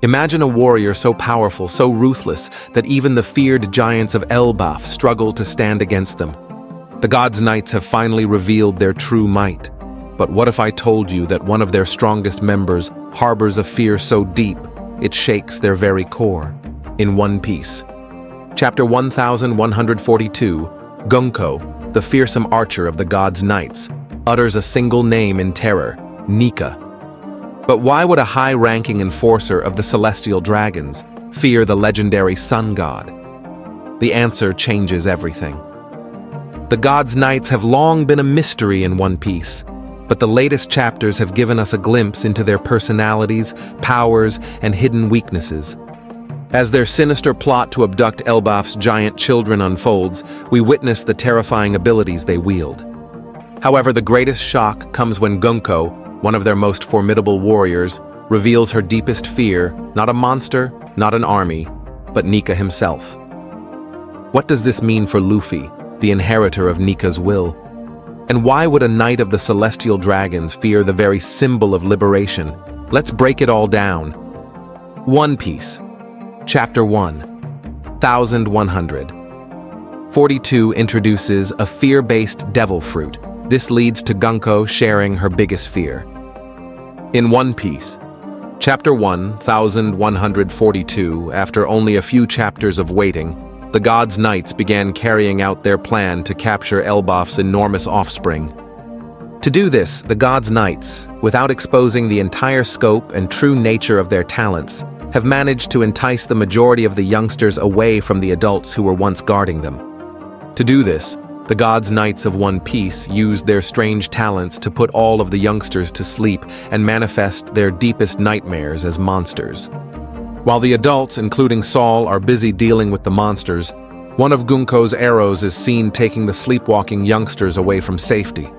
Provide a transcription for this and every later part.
Imagine a warrior so powerful, so ruthless, that even the feared giants of Elbaf struggle to stand against them. The gods' knights have finally revealed their true might. But what if I told you that one of their strongest members harbors a fear so deep, it shakes their very core? In One Piece. Chapter 1142, Gunko, the fearsome archer of the gods' knights, utters a single name in terror, Nika. But why would a high-ranking enforcer of the celestial dragons fear the legendary sun god? The answer changes everything. The gods' knights have long been a mystery in One Piece, but the latest chapters have given us a glimpse into their personalities, powers, and hidden weaknesses. As their sinister plot to abduct Elbaf's giant children unfolds, we witness the terrifying abilities they wield. However, the greatest shock comes when Gunko, one of their most formidable warriors, reveals her deepest fear, not a monster, not an army, but Nika himself. What does this mean for Luffy, the inheritor of Nika's will? And why would a knight of the celestial dragons fear the very symbol of liberation? Let's break it all down. One Piece. Chapter 1. 1100. 42 introduces a fear-based devil fruit. This leads to Gunko sharing her biggest fear. In One Piece. Chapter 1142, after only a few chapters of waiting, the gods' knights began carrying out their plan to capture Elbaf's enormous offspring. To do this, the gods' knights, without exposing the entire scope and true nature of their talents, have managed to entice the majority of the youngsters away from the adults who were once guarding them. To do this, the gods' knights of One Piece used their strange talents to put all of the youngsters to sleep and manifest their deepest nightmares as monsters. While the adults, including Saul, are busy dealing with the monsters, one of Gunko's arrows is seen taking the sleepwalking youngsters away from safety.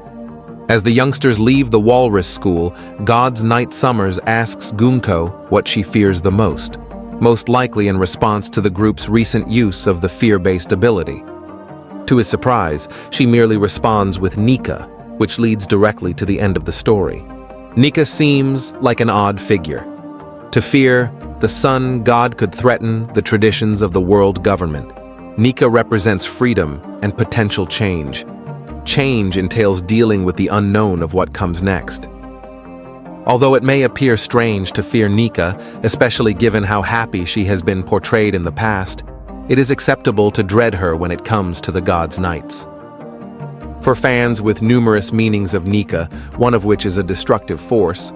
As the youngsters leave the Walrus School, God's Knight Summers asks Gunko what she fears the most likely in response to the group's recent use of the fear-based ability. To his surprise, she merely responds with Nika, which leads directly to the end of the story. Nika seems like an odd figure. To fear the sun god could threaten the traditions of the world government. Nika represents freedom and potential change. Change entails dealing with the unknown of what comes next. Although it may appear strange to fear Nika, especially given how happy she has been portrayed in the past, it is acceptable to dread her when it comes to the gods' knights. For fans with numerous meanings of Nika, one of which is a destructive force,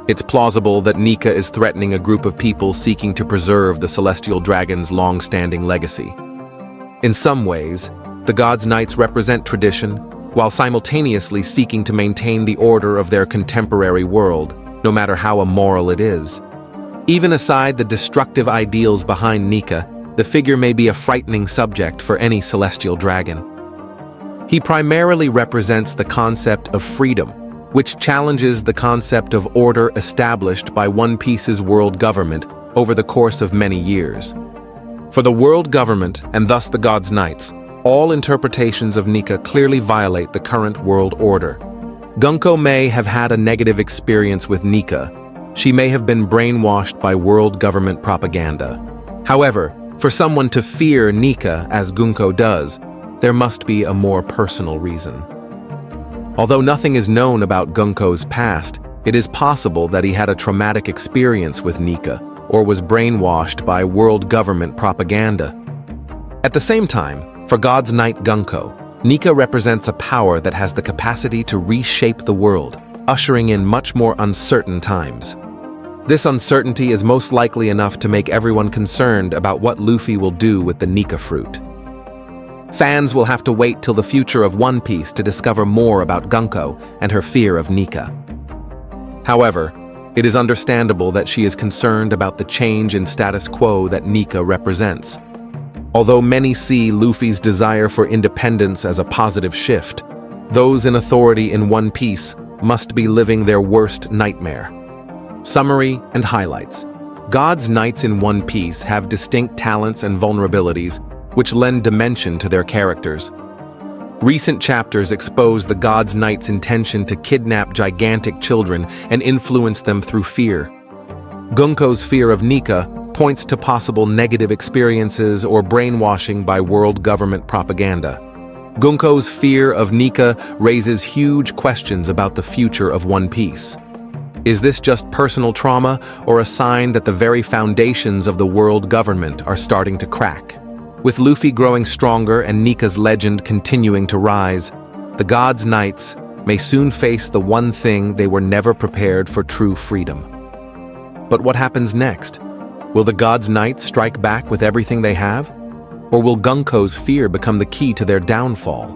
it's plausible that Nika is threatening a group of people seeking to preserve the celestial dragon's long-standing legacy. In some ways, the gods' knights represent tradition, while simultaneously seeking to maintain the order of their contemporary world, no matter how immoral it is. Even aside the destructive ideals behind Nika, the figure may be a frightening subject for any celestial dragon. He primarily represents the concept of freedom, which challenges the concept of order established by One Piece's world government over the course of many years. For the world government, and thus the gods' knights, all interpretations of Nika clearly violate the current world order. Gunko may have had a negative experience with Nika. She may have been brainwashed by world government propaganda. However, for someone to fear Nika as Gunko does, there must be a more personal reason. Although nothing is known about Gunko's past, it is possible that he had a traumatic experience with Nika or was brainwashed by world government propaganda. At the same time, for God's Knight Gunko, Nika represents a power that has the capacity to reshape the world, ushering in much more uncertain times. This uncertainty is most likely enough to make everyone concerned about what Luffy will do with the Nika fruit. Fans will have to wait till the future of One Piece to discover more about Gunko and her fear of Nika. However, it is understandable that she is concerned about the change in status quo that Nika represents. Although many see Luffy's desire for independence as a positive shift, those in authority in One Piece must be living their worst nightmare. Summary and highlights. God's Knights in One Piece have distinct talents and vulnerabilities, which lend dimension to their characters. Recent chapters expose the God's Knight's intention to kidnap gigantic children and influence them through fear. Gunko's fear of Nika points to possible negative experiences or brainwashing by world government propaganda. Gunko's fear of Nika raises huge questions about the future of One Piece. Is this just personal trauma or a sign that the very foundations of the world government are starting to crack? With Luffy growing stronger and Nika's legend continuing to rise, the God's Knights may soon face the one thing they were never prepared for: true freedom. But what happens next? Will the God's Knights strike back with everything they have? Or will Gunko's fear become the key to their downfall?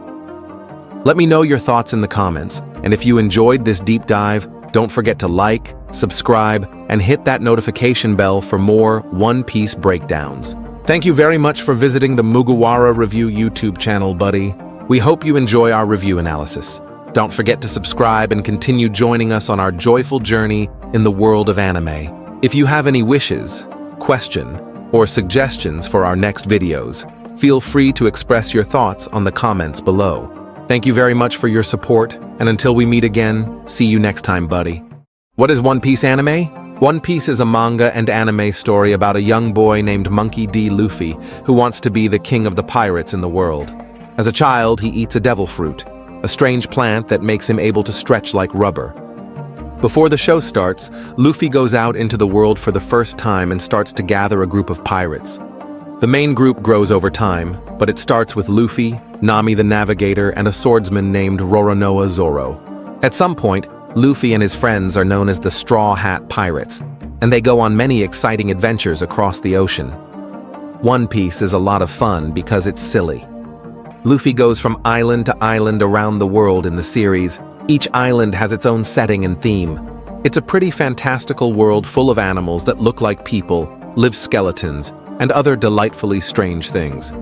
Let me know your thoughts in the comments, and if you enjoyed this deep dive, don't forget to like, subscribe, and hit that notification bell for more One Piece breakdowns. Thank you very much for visiting the Mugiwara Review YouTube channel, buddy. We hope you enjoy our review analysis. Don't forget to subscribe and continue joining us on our joyful journey in the world of anime. If you have any wishes, question, or suggestions for our next videos, feel free to express your thoughts on the comments below. Thank you very much for your support, and until we meet again, see you next time, buddy. What is One Piece anime? One Piece is a manga and anime story about a young boy named Monkey D. Luffy who wants to be the king of the pirates in the world. As a child, he eats a devil fruit, a strange plant that makes him able to stretch like rubber. Before the show starts, Luffy goes out into the world for the first time and starts to gather a group of pirates. The main group grows over time, but it starts with Luffy, Nami the Navigator, and a swordsman named Roronoa Zoro. At some point, Luffy and his friends are known as the Straw Hat Pirates, and they go on many exciting adventures across the ocean. One Piece is a lot of fun because it's silly. Luffy goes from island to island around the world in the series. Each island has its own setting and theme. It's a pretty fantastical world full of animals that look like people, live skeletons, and other delightfully strange things.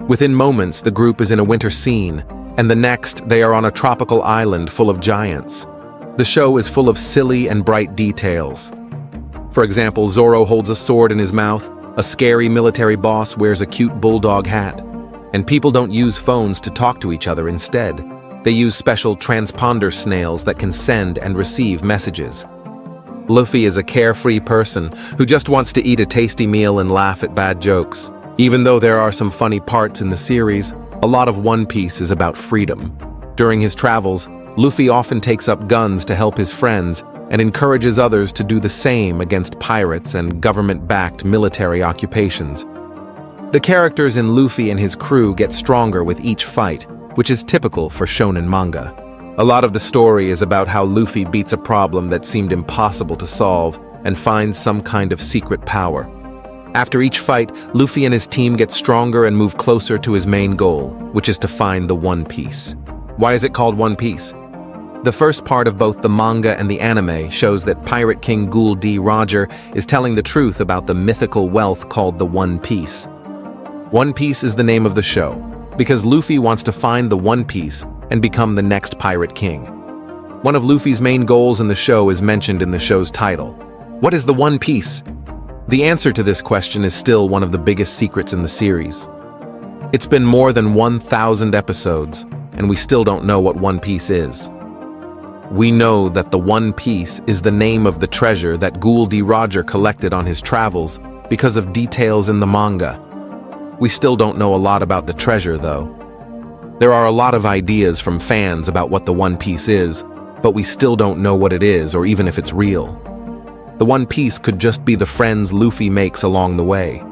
Within moments, the group is in a winter scene, and the next, they are on a tropical island full of giants. The show is full of silly and bright details. For example, Zoro holds a sword in his mouth, a scary military boss wears a cute bulldog hat, and people don't use phones to talk to each other instead. They use special transponder snails that can send and receive messages. Luffy is a carefree person who just wants to eat a tasty meal and laugh at bad jokes. Even though there are some funny parts in the series, a lot of One Piece is about freedom. During his travels, Luffy often takes up guns to help his friends and encourages others to do the same against pirates and government-backed military occupations. The characters in Luffy and his crew get stronger with each fight, which is typical for shonen manga. A lot of the story is about how Luffy beats a problem that seemed impossible to solve and finds some kind of secret power. After each fight, Luffy and his team get stronger and move closer to his main goal, which is to find the One Piece. Why is it called One Piece? The first part of both the manga and the anime shows that Pirate King Ghoul D. Roger is telling the truth about the mythical wealth called the One Piece. One Piece is the name of the show, because Luffy wants to find the One Piece and become the next Pirate King. One of Luffy's main goals in the show is mentioned in the show's title. What is the One Piece? The answer to this question is still one of the biggest secrets in the series. It's been more than 1,000 episodes, and we still don't know what One Piece is. We know that the One Piece is the name of the treasure that Ghoul D. Roger collected on his travels because of details in the manga. We still don't know a lot about the treasure, though. There are a lot of ideas from fans about what the One Piece is, but we still don't know what it is or even if it's real. The One Piece could just be the friends Luffy makes along the way.